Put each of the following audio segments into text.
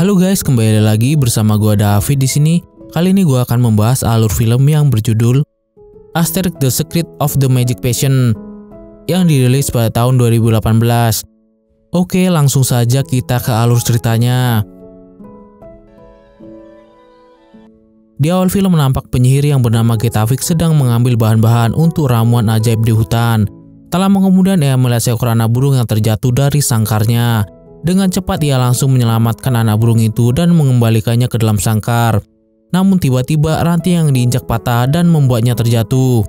Halo guys, kembali lagi bersama gua David di sini. Kali ini gua akan membahas alur film yang berjudul Asterix The Secret of the Magic Potion yang dirilis pada tahun 2018. Oke, langsung saja kita ke alur ceritanya. Di awal film nampak penyihir yang bernama Getafix sedang mengambil bahan-bahan untuk ramuan ajaib di hutan. Tak lama kemudian ia melihat seekor anak burung yang terjatuh dari sangkarnya. Dengan cepat ia langsung menyelamatkan anak burung itu dan mengembalikannya ke dalam sangkar. Namun tiba-tiba ranting yang diinjak patah dan membuatnya terjatuh.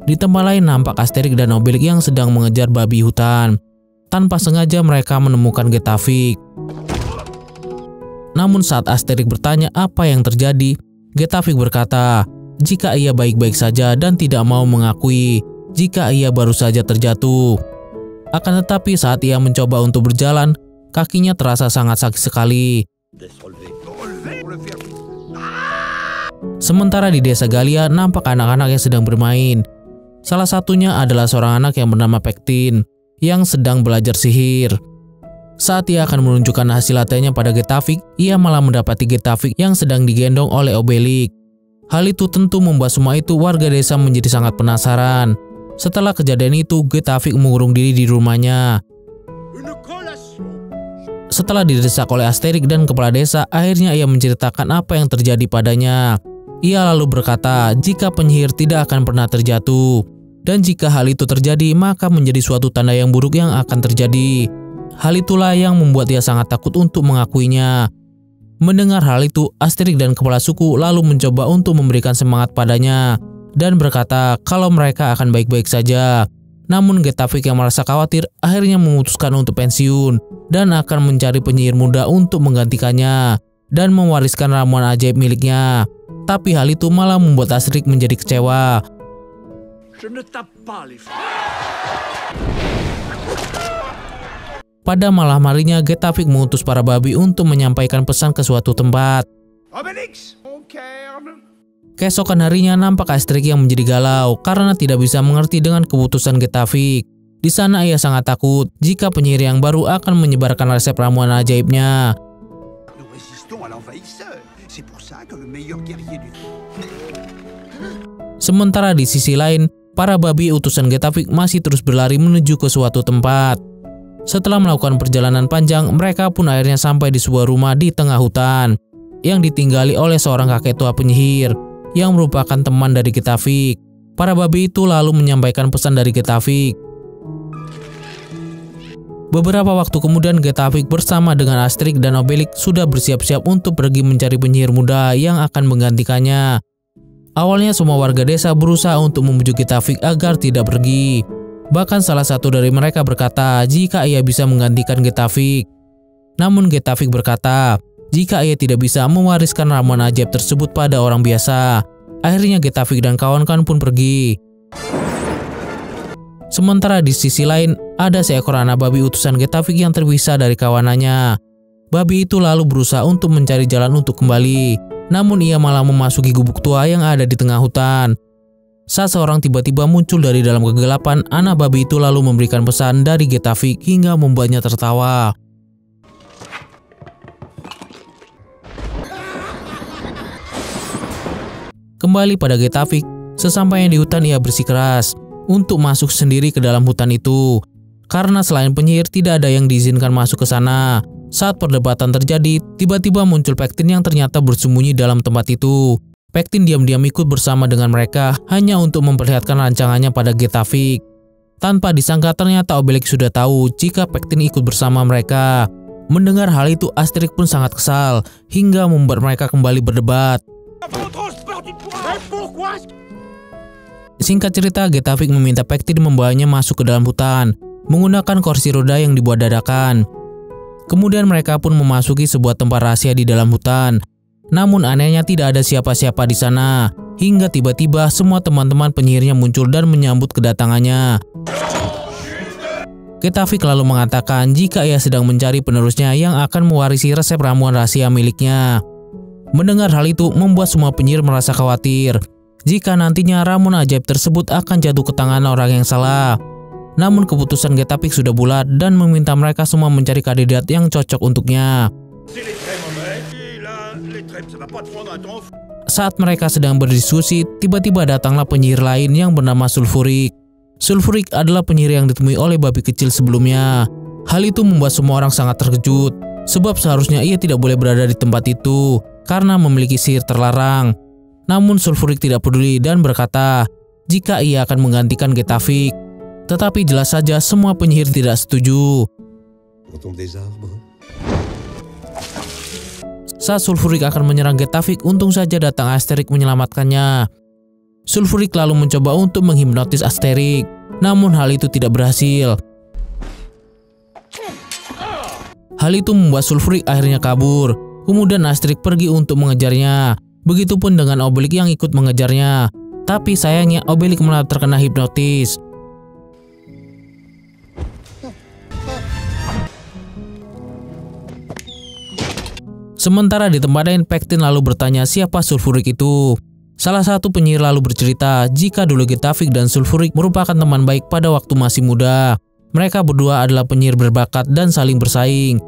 Di tempat lain nampak Asterix dan Obelix yang sedang mengejar babi hutan. Tanpa sengaja mereka menemukan Getafix. Namun saat Asterix bertanya apa yang terjadi, Getafix berkata jika ia baik-baik saja dan tidak mau mengakui jika ia baru saja terjatuh. Akan tetapi saat ia mencoba untuk berjalan, kakinya terasa sangat sakit sekali. Sementara di desa Galia nampak anak-anak yang sedang bermain. Salah satunya adalah seorang anak yang bernama Pektin yang sedang belajar sihir. Saat ia akan menunjukkan hasil latihannya pada Getafix, ia malah mendapati Getafix yang sedang digendong oleh Obelix. Hal itu tentu membuat semua itu warga desa menjadi sangat penasaran. Setelah kejadian itu, Getafix mengurung diri di rumahnya. Setelah didesak oleh Asterix dan kepala desa, akhirnya ia menceritakan apa yang terjadi padanya. Ia lalu berkata jika penyihir tidak akan pernah terjatuh. Dan jika hal itu terjadi, maka menjadi suatu tanda yang buruk yang akan terjadi. Hal itulah yang membuat ia sangat takut untuk mengakuinya. Mendengar hal itu, Asterix dan kepala suku lalu mencoba untuk memberikan semangat padanya dan berkata kalau mereka akan baik-baik saja. Namun Getafix yang merasa khawatir akhirnya memutuskan untuk pensiun dan akan mencari penyihir muda untuk menggantikannya dan mewariskan ramuan ajaib miliknya. Tapi hal itu malah membuat Asterix menjadi kecewa. Pada malam harinya, Getafix mengutus para babi untuk menyampaikan pesan ke suatu tempat. Keesokan harinya nampak Asterix yang menjadi galau karena tidak bisa mengerti dengan keputusan Getafix. Di sana ia sangat takut jika penyihir yang baru akan menyebarkan resep ramuan ajaibnya. Sementara di sisi lain, para babi utusan Getafix masih terus berlari menuju ke suatu tempat. Setelah melakukan perjalanan panjang, mereka pun akhirnya sampai di sebuah rumah di tengah hutan yang ditinggali oleh seorang kakek tua penyihir yang merupakan teman dari Getafix. Para babi itu lalu menyampaikan pesan dari Getafix. Beberapa waktu kemudian Getafix bersama dengan Asterix dan Obelix sudah bersiap-siap untuk pergi mencari penyihir muda yang akan menggantikannya. Awalnya semua warga desa berusaha untuk membujuk Getafix agar tidak pergi. Bahkan salah satu dari mereka berkata jika ia bisa menggantikan Getafix. Namun Getafix berkata jika ia tidak bisa mewariskan ramuan ajaib tersebut pada orang biasa. Akhirnya Getafix dan kawan-kawan pun pergi. Sementara di sisi lain, ada seekor anak babi utusan Getafix yang terpisah dari kawanannya. Babi itu lalu berusaha untuk mencari jalan untuk kembali. Namun ia malah memasuki gubuk tua yang ada di tengah hutan. Saat seorang tiba-tiba muncul dari dalam kegelapan, anak babi itu lalu memberikan pesan dari Getafix hingga membuatnya tertawa. Kembali pada Getafix, sesampainya di hutan ia bersikeras untuk masuk sendiri ke dalam hutan itu. Karena selain penyihir tidak ada yang diizinkan masuk ke sana. Saat perdebatan terjadi, tiba-tiba muncul Pektin yang ternyata bersembunyi dalam tempat itu. Pektin diam-diam ikut bersama dengan mereka hanya untuk memperlihatkan rancangannya pada Getafix. Tanpa disangka ternyata Obelix sudah tahu jika Pektin ikut bersama mereka. Mendengar hal itu, Asterix pun sangat kesal hingga membuat mereka kembali berdebat. Singkat cerita, Getafix meminta Pektin membawanya masuk ke dalam hutan menggunakan kursi roda yang dibuat dadakan. Kemudian mereka pun memasuki sebuah tempat rahasia di dalam hutan. Namun anehnya tidak ada siapa-siapa di sana. Hingga tiba-tiba semua teman-teman penyihirnya muncul dan menyambut kedatangannya. Getafix lalu mengatakan jika ia sedang mencari penerusnya yang akan mewarisi resep ramuan rahasia miliknya. Mendengar hal itu membuat semua penyihir merasa khawatir jika nantinya ramuan ajaib tersebut akan jatuh ke tangan orang yang salah. Namun keputusan Getafix sudah bulat dan meminta mereka semua mencari kandidat yang cocok untuknya. Saat mereka sedang berdiskusi, tiba-tiba datanglah penyihir lain yang bernama Sulfurik. Sulfurik adalah penyihir yang ditemui oleh babi kecil sebelumnya. Hal itu membuat semua orang sangat terkejut, sebab seharusnya ia tidak boleh berada di tempat itu karena memiliki sihir terlarang. Namun Sulfurik tidak peduli dan berkata jika ia akan menggantikan Getafix. Tetapi jelas saja semua penyihir tidak setuju. Saat Sulfurik akan menyerang Getafix, untung saja datang Asterix menyelamatkannya. Sulfurik lalu mencoba untuk menghipnotis Asterix, namun hal itu tidak berhasil. Hal itu membuat Sulfurik akhirnya kabur. Kemudian Asterix pergi untuk mengejarnya. Begitupun dengan Obelix yang ikut mengejarnya. Tapi sayangnya Obelix malah terkena hipnotis. Sementara di tempat lain, Pektin lalu bertanya siapa Sulfurik itu. Salah satu penyihir lalu bercerita jika dulu Getafix dan Sulfurik merupakan teman baik pada waktu masih muda. Mereka berdua adalah penyihir berbakat dan saling bersaing.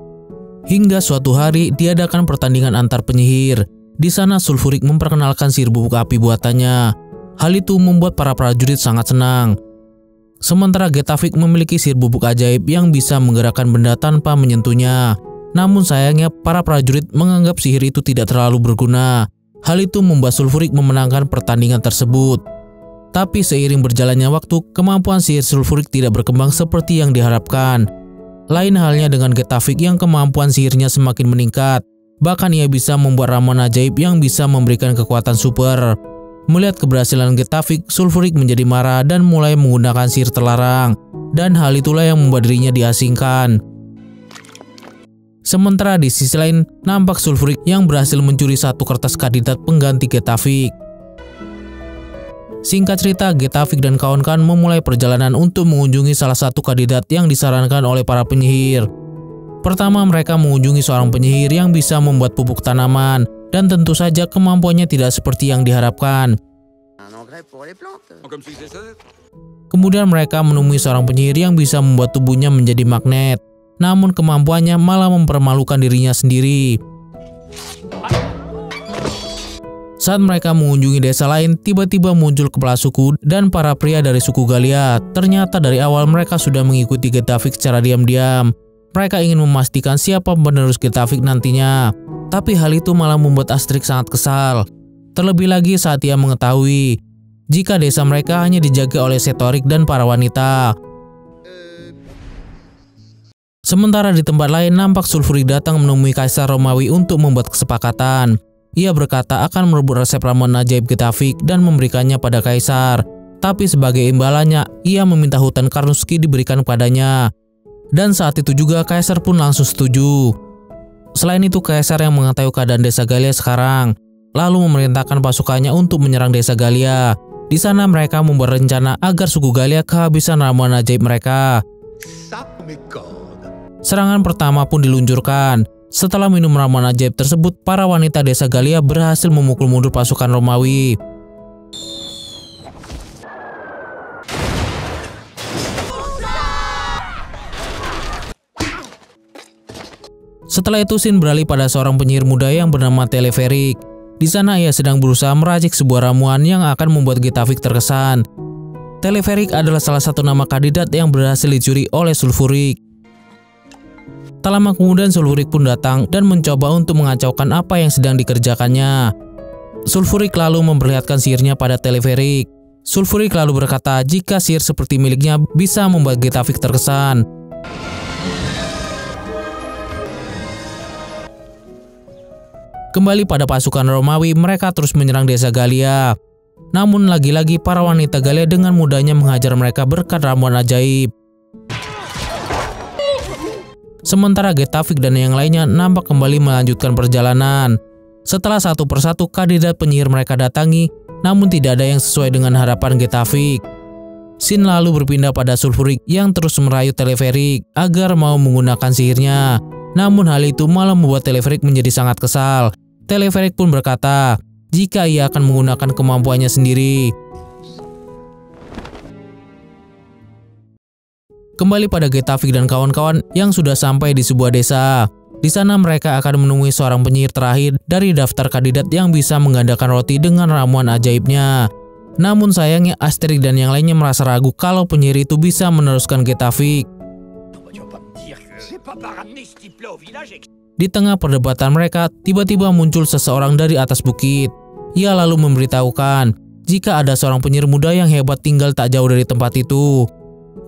Hingga suatu hari diadakan pertandingan antar penyihir. Di sana Sulfurik memperkenalkan sihir bubuk api buatannya. Hal itu membuat para prajurit sangat senang. Sementara Getafix memiliki sihir bubuk ajaib yang bisa menggerakkan benda tanpa menyentuhnya. Namun sayangnya para prajurit menganggap sihir itu tidak terlalu berguna. Hal itu membuat Sulfurik memenangkan pertandingan tersebut. Tapi seiring berjalannya waktu, kemampuan sihir Sulfurik tidak berkembang seperti yang diharapkan. Lain halnya dengan Getafix yang kemampuan sihirnya semakin meningkat. Bahkan ia bisa membuat ramuan ajaib yang bisa memberikan kekuatan super. Melihat keberhasilan Getafix, Sulfurik menjadi marah dan mulai menggunakan sihir terlarang. Dan hal itulah yang membuat dirinya diasingkan. Sementara di sisi lain, nampak Sulfurik yang berhasil mencuri satu kertas kandidat pengganti Getafix. Singkat cerita, Getafix dan kawan-kawan memulai perjalanan untuk mengunjungi salah satu kandidat yang disarankan oleh para penyihir. Pertama, mereka mengunjungi seorang penyihir yang bisa membuat pupuk tanaman, dan tentu saja kemampuannya tidak seperti yang diharapkan. Kemudian mereka menemui seorang penyihir yang bisa membuat tubuhnya menjadi magnet. Namun kemampuannya malah mempermalukan dirinya sendiri. Saat mereka mengunjungi desa lain, tiba-tiba muncul kepala suku dan para pria dari suku Galia. Ternyata dari awal mereka sudah mengikuti Getafix secara diam-diam. Mereka ingin memastikan siapa penerus Getafix nantinya. Tapi hal itu malah membuat Asterix sangat kesal. Terlebih lagi saat ia mengetahui jika desa mereka hanya dijaga oleh Setorik dan para wanita. Sementara di tempat lain, nampak Sulfurik datang menemui Kaisar Romawi untuk membuat kesepakatan. Ia berkata akan merebut resep ramuan ajaib Getafix dan memberikannya pada Kaisar. Tapi sebagai imbalannya, ia meminta hutan Karnuski diberikan padanya. Dan saat itu juga Kaisar pun langsung setuju. Selain itu, Kaisar yang mengetahui keadaan desa Galia sekarang, lalu memerintahkan pasukannya untuk menyerang desa Galia. Di sana mereka membuat rencana agar suku Galia kehabisan ramuan ajaib mereka. Serangan pertama pun diluncurkan. Setelah minum ramuan ajaib tersebut, para wanita desa Galia berhasil memukul mundur pasukan Romawi. Setelah itu scene beralih pada seorang penyihir muda yang bernama Teleferik. Di sana ia sedang berusaha meracik sebuah ramuan yang akan membuat Getafix terkesan. Teleferik adalah salah satu nama kandidat yang berhasil dicuri oleh Sulfurik. Tak lama kemudian Sulfurik pun datang dan mencoba untuk mengacaukan apa yang sedang dikerjakannya. Sulfurik lalu memperlihatkan sihirnya pada Teleferik. Sulfurik lalu berkata jika sihir seperti miliknya bisa membuat Getafix terkesan. Kembali pada pasukan Romawi, mereka terus menyerang desa Galia. Namun lagi-lagi para wanita Galia dengan mudahnya menghajar mereka berkat ramuan ajaib. Sementara Getafix dan yang lainnya nampak kembali melanjutkan perjalanan. Setelah satu persatu kandidat penyihir mereka datangi, namun tidak ada yang sesuai dengan harapan Getafix. Scene lalu berpindah pada Sulfurik yang terus merayu Teleferik agar mau menggunakan sihirnya. Namun hal itu malah membuat Teleferik menjadi sangat kesal. Teleferik pun berkata jika ia akan menggunakan kemampuannya sendiri. Kembali pada Getafik dan kawan-kawan yang sudah sampai di sebuah desa. Di sana mereka akan menemui seorang penyihir terakhir dari daftar kandidat yang bisa menggandakan roti dengan ramuan ajaibnya. Namun sayangnya Asterix dan yang lainnya merasa ragu kalau penyihir itu bisa meneruskan Getafik. Di tengah perdebatan mereka, tiba-tiba muncul seseorang dari atas bukit. Ia lalu memberitahukan jika ada seorang penyihir muda yang hebat tinggal tak jauh dari tempat itu.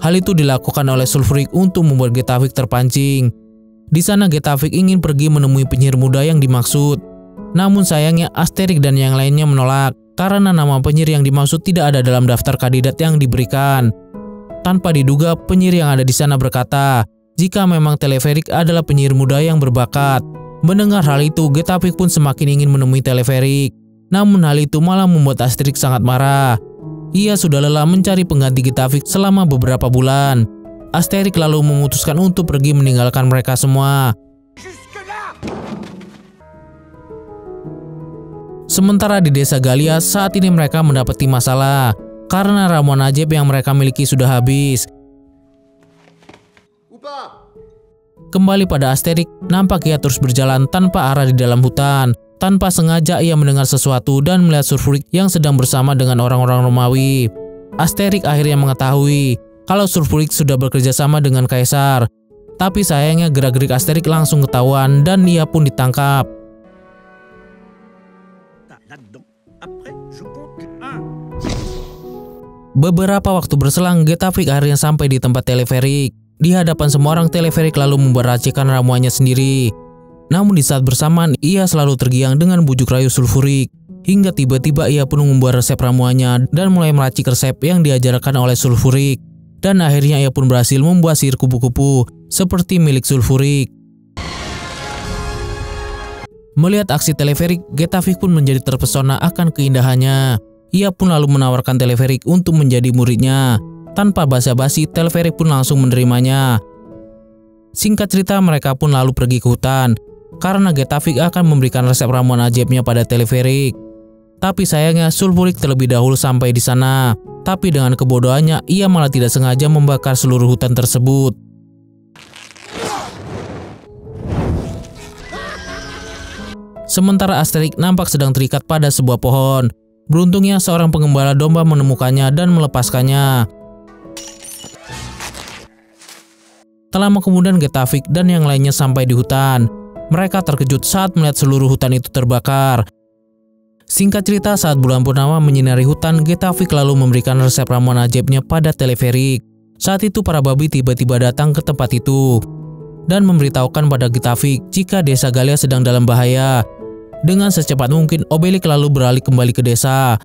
Hal itu dilakukan oleh Sulfurik untuk membuat Getafik terpancing. Di sana Getafik ingin pergi menemui penyihir muda yang dimaksud. Namun sayangnya Asterix dan yang lainnya menolak karena nama penyihir yang dimaksud tidak ada dalam daftar kandidat yang diberikan. Tanpa diduga, penyihir yang ada di sana berkata jika memang Teleferik adalah penyihir muda yang berbakat. Mendengar hal itu, Getafik pun semakin ingin menemui Teleferik. Namun hal itu malah membuat Asterix sangat marah. Ia sudah lelah mencari pengganti Getafik selama beberapa bulan. Asterix lalu memutuskan untuk pergi meninggalkan mereka semua. Sementara di desa Galia, saat ini mereka mendapati masalah karena ramuan ajaib yang mereka miliki sudah habis. Kembali pada Asterix, nampak ia terus berjalan tanpa arah di dalam hutan. Tanpa sengaja ia mendengar sesuatu dan melihat Sulfurik yang sedang bersama dengan orang-orang Romawi. Asterix akhirnya mengetahui kalau Sulfurik sudah bekerja sama dengan Kaisar. Tapi sayangnya gerak-gerik Asterix langsung ketahuan dan ia pun ditangkap. Beberapa waktu berselang, Getafik akhirnya sampai di tempat Teleferik. Di hadapan semua orang, Teleferik lalu membuat racikan ramuannya sendiri. Namun di saat bersamaan, ia selalu tergiang dengan bujuk rayu Sulfurik. Hingga tiba-tiba ia pun membuat resep ramuannya dan mulai meracik resep yang diajarkan oleh Sulfurik. Dan akhirnya ia pun berhasil membuat sihir kupu-kupu seperti milik Sulfurik. Melihat aksi Teleferik, Getafik pun menjadi terpesona akan keindahannya. Ia pun lalu menawarkan Teleferik untuk menjadi muridnya. Tanpa basa-basi, Teleferik pun langsung menerimanya. Singkat cerita, mereka pun lalu pergi ke hutan karena Getafik akan memberikan resep ramuan ajaibnya pada Teleferik. Tapi sayangnya Sulfurik terlebih dahulu sampai di sana. Tapi dengan kebodohannya, ia malah tidak sengaja membakar seluruh hutan tersebut. Sementara Asterix nampak sedang terikat pada sebuah pohon. Beruntungnya seorang pengembala domba menemukannya dan melepaskannya. Tak lama kemudian Getafik dan yang lainnya sampai di hutan. Mereka terkejut saat melihat seluruh hutan itu terbakar. Singkat cerita, saat bulan purnama menyinari hutan, Getafik lalu memberikan resep ramuan ajaibnya pada Teleferik. Saat itu para babi tiba-tiba datang ke tempat itu dan memberitahukan pada Getafik jika desa Galia sedang dalam bahaya. Dengan secepat mungkin, Obelix lalu beralih kembali ke desa.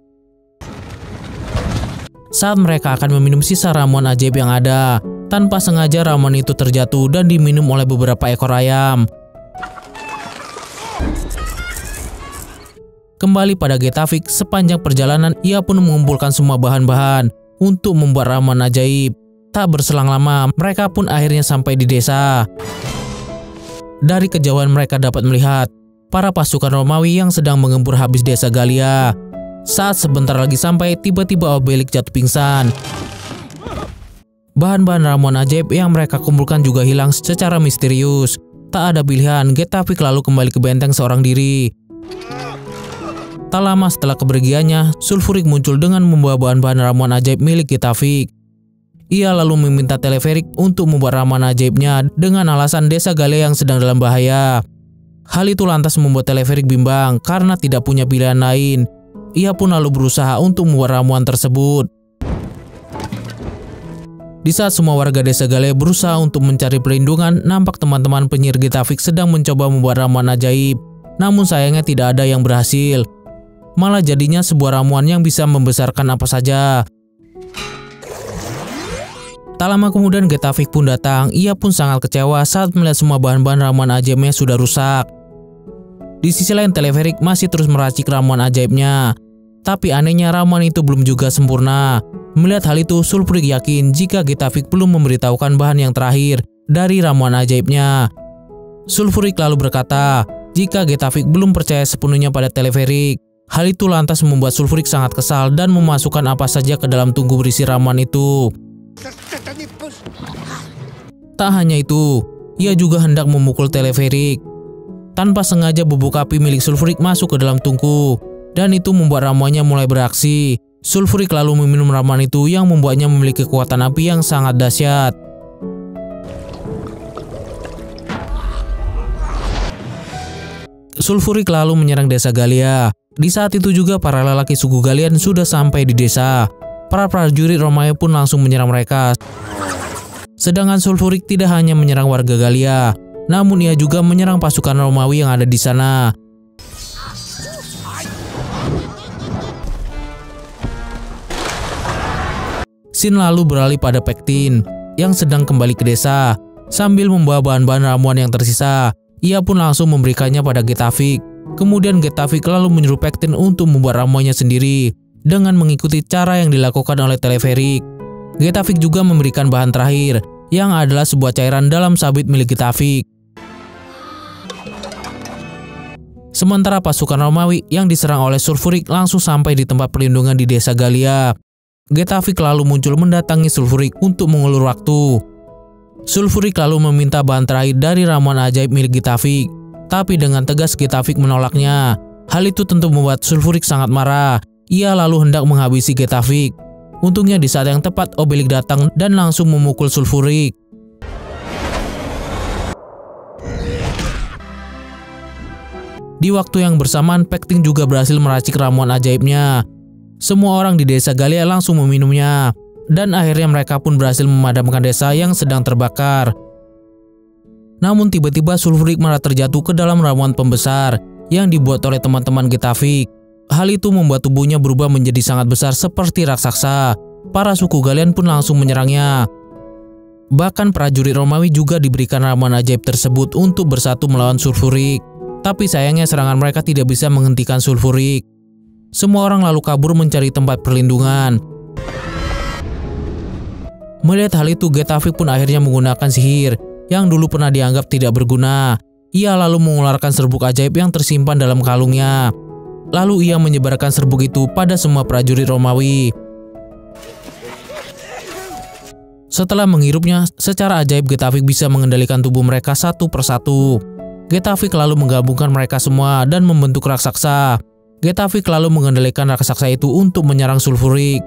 Saat mereka akan meminum sisa ramuan ajaib yang ada, tanpa sengaja ramuan itu terjatuh dan diminum oleh beberapa ekor ayam. Kembali pada Getafik, sepanjang perjalanan ia pun mengumpulkan semua bahan-bahan untuk membuat ramuan ajaib. Tak berselang lama, mereka pun akhirnya sampai di desa. Dari kejauhan mereka dapat melihat para pasukan Romawi yang sedang mengempur habis desa Galia. Saat sebentar lagi sampai, tiba-tiba Obelix jatuh pingsan. Bahan-bahan ramuan ajaib yang mereka kumpulkan juga hilang secara misterius. Tak ada pilihan, Getafik lalu kembali ke benteng seorang diri. Tak lama setelah kepergiannya, Sulfurik muncul dengan membawa bahan-bahan ramuan ajaib milik Getafik. Ia lalu meminta Teleferik untuk membuat ramuan ajaibnya dengan alasan desa Galia yang sedang dalam bahaya. Hal itu lantas membuat Teleferik bimbang karena tidak punya pilihan lain. Ia pun lalu berusaha untuk membuat ramuan tersebut. Di saat semua warga desa Galia berusaha untuk mencari perlindungan, nampak teman-teman penyihir Getafik sedang mencoba membuat ramuan ajaib. Namun sayangnya tidak ada yang berhasil. Malah jadinya sebuah ramuan yang bisa membesarkan apa saja. Tak lama kemudian Getafik pun datang. Ia pun sangat kecewa saat melihat semua bahan-bahan ramuan ajaibnya sudah rusak. Di sisi lain, Teleferik masih terus meracik ramuan ajaibnya. Tapi anehnya ramuan itu belum juga sempurna. Melihat hal itu, Sulfurik yakin jika Getafik belum memberitahukan bahan yang terakhir dari ramuan ajaibnya. Sulfurik lalu berkata jika Getafik belum percaya sepenuhnya pada Teleferik. Hal itu lantas membuat Sulfurik sangat kesal dan memasukkan apa saja ke dalam tungku berisi ramuan itu. Tak hanya itu, ia juga hendak memukul Teleferik. Tanpa sengaja bubuk api milik Sulfurik masuk ke dalam tungku, dan itu membuat ramuannya mulai beraksi. Sulfurik lalu meminum ramuan itu yang membuatnya memiliki kekuatan api yang sangat dahsyat. Sulfurik lalu menyerang desa Galia. Di saat itu juga para lelaki suku Galian sudah sampai di desa. Para prajurit Romawi pun langsung menyerang mereka. Sedangkan Sulfurik tidak hanya menyerang warga Galia, namun ia juga menyerang pasukan Romawi yang ada di sana. Scene lalu beralih pada Pektin yang sedang kembali ke desa. Sambil membawa bahan-bahan ramuan yang tersisa, ia pun langsung memberikannya pada Getafik. Kemudian Getafik lalu menyuruh Pektin untuk membuat ramuannya sendiri dengan mengikuti cara yang dilakukan oleh Teleferik. Getafik juga memberikan bahan terakhir yang adalah sebuah cairan dalam sabit milik Getafik. Sementara pasukan Romawi yang diserang oleh Sulfurik langsung sampai di tempat perlindungan di desa Galia. Getafik lalu muncul mendatangi Sulfurik untuk mengulur waktu. Sulfurik lalu meminta bahan terakhir dari ramuan ajaib milik Getafik, tapi dengan tegas Getafik menolaknya. Hal itu tentu membuat Sulfurik sangat marah. Ia lalu hendak menghabisi Getafik. Untungnya di saat yang tepat Obelik datang dan langsung memukul Sulfurik. Di waktu yang bersamaan, Pektin juga berhasil meracik ramuan ajaibnya. Semua orang di desa Galia langsung meminumnya, dan akhirnya mereka pun berhasil memadamkan desa yang sedang terbakar. Namun tiba-tiba Sulfurik malah terjatuh ke dalam ramuan pembesar yang dibuat oleh teman-teman Getafik. Hal itu membuat tubuhnya berubah menjadi sangat besar seperti raksasa. Para suku Galian pun langsung menyerangnya. Bahkan prajurit Romawi juga diberikan ramuan ajaib tersebut untuk bersatu melawan Sulfurik. Tapi sayangnya serangan mereka tidak bisa menghentikan Sulfurik. Semua orang lalu kabur mencari tempat perlindungan. Melihat hal itu, Getafik pun akhirnya menggunakan sihir yang dulu pernah dianggap tidak berguna. Ia lalu mengeluarkan serbuk ajaib yang tersimpan dalam kalungnya. Lalu ia menyebarkan serbuk itu pada semua prajurit Romawi. Setelah menghirupnya, secara ajaib Getafik bisa mengendalikan tubuh mereka satu persatu. Getafik lalu menggabungkan mereka semua dan membentuk raksasa. Getafik lalu mengendalikan raksasa itu untuk menyerang Sulfurik.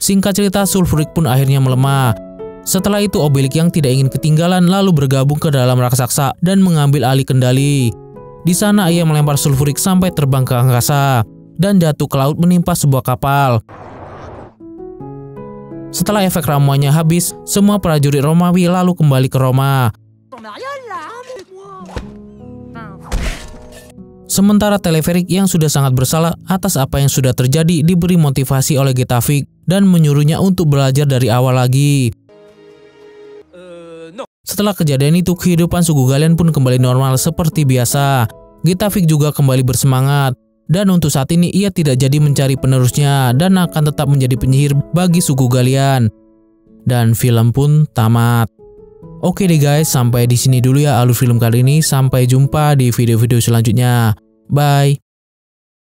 Singkat cerita, Sulfurik pun akhirnya melemah. Setelah itu Obelik yang tidak ingin ketinggalan lalu bergabung ke dalam raksasa dan mengambil alih kendali. Di sana ia melempar Sulfurik sampai terbang ke angkasa dan jatuh ke laut menimpa sebuah kapal. Setelah efek ramuannya habis, semua prajurit Romawi lalu kembali ke Roma. Sementara Teleferik yang sudah sangat bersalah atas apa yang sudah terjadi diberi motivasi oleh Getafik dan menyuruhnya untuk belajar dari awal lagi. Setelah kejadian itu, kehidupan suku Galian pun kembali normal seperti biasa. Getafik juga kembali bersemangat. Dan untuk saat ini ia tidak jadi mencari penerusnya dan akan tetap menjadi penyihir bagi suku Galian. Dan film pun tamat. Oke deh guys, sampai di sini dulu ya alur film kali ini. Sampai jumpa di video-video selanjutnya. Bye.